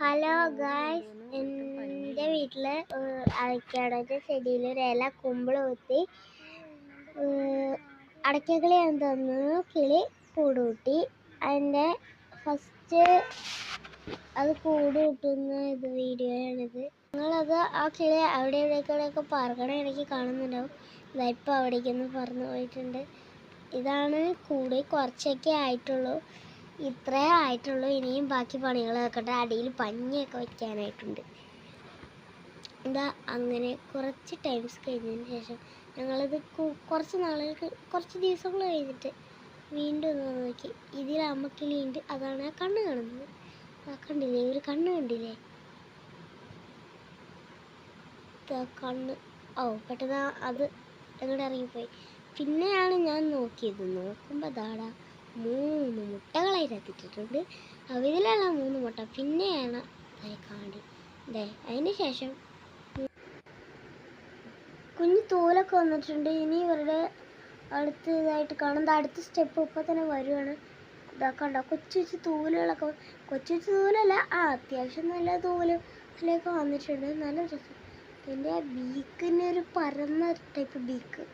Hello guys, എൻ്റെ വീട്ടിൽ അടയ്ക്കയുടെ ചെടിയിൽ ഒരു ഇല കുമ്പിൾ കുത്തി അടയ്ക്കക്കിളി തന്നു. കിളി കൂടുകൂട്ടി. അതിൻ്റെ ഫസ്റ്റ് അത് കൂട് കൂട്ടുന്ന വീഡിയോ ആണിത്. നിങ്ങളത് ആ കിളി അവിടെ ഇവിടേക്കൊക്കെ പറക്കണ ഇടയ്ക്ക് കാണുന്നുണ്ടാവും. ഇതായിപ്പോൾ അവിടേക്കൊന്ന് പറന്നു പോയിട്ടുണ്ട്. ഇതാണ് കൂട്. കുറച്ചൊക്കെ ആയിട്ടുള്ളൂ, ഇത്രേ ആയിട്ടുള്ളൂ. ഇനിയും ബാക്കി പണികളൊക്കെ അടിയിൽ പഞ്ഞിയൊക്കെ വയ്ക്കാനായിട്ടുണ്ട്. എന്താ അങ്ങനെ കുറച്ച് ടൈംസ് കഴിഞ്ഞതിന് ശേഷം ഞങ്ങളിത് കുറച്ച് ദിവസങ്ങൾ കഴിഞ്ഞിട്ട് വീണ്ടും ഒന്ന് നോക്കി. ഇതിൽ അമ്മക്കിളിയുണ്ട്. അതാണ് ആ കണ്ണ് കാണുന്നത്. ആ കണ്ടില്ലേ, ഒരു കണ്ണ് കണ്ടില്ലേ? കണ്ണ് പെട്ടെന്ന് അത് അങ്ങോട്ട് ഇറങ്ങിപ്പോയി. പിന്നെയാണ് ഞാൻ നോക്കിയത്. നോക്കുമ്പോൾ ദാടാ 3 മുട്ടകളായി ഇട്ടിട്ടുണ്ട്. ഇതിലുള്ള 3 മുട്ട പിന്നെയാണ് കാണി. അതിന് ശേഷം കുഞ്ഞു തൂലൊക്കെ വന്നിട്ടുണ്ട്. ഇനി ഇവരുടെ അടുത്തതായിട്ട് കാണുന്നത് അടുത്ത സ്റ്റെപ്പ് ഇപ്പോൾ തന്നെ വരുവാണ്. ഇതാക്കണ്ട കൊച്ചു തൂലുകളൊക്കെ, കൊച്ചു തൂലല്ല, അത്യാവശ്യം നല്ല തൂലിലൊക്കെ വന്നിട്ടുണ്ട്. നല്ല രസം. എൻ്റെ ബീക്കിന് ഒരു പരന്ന ടൈപ്പ് ബീക്ക്.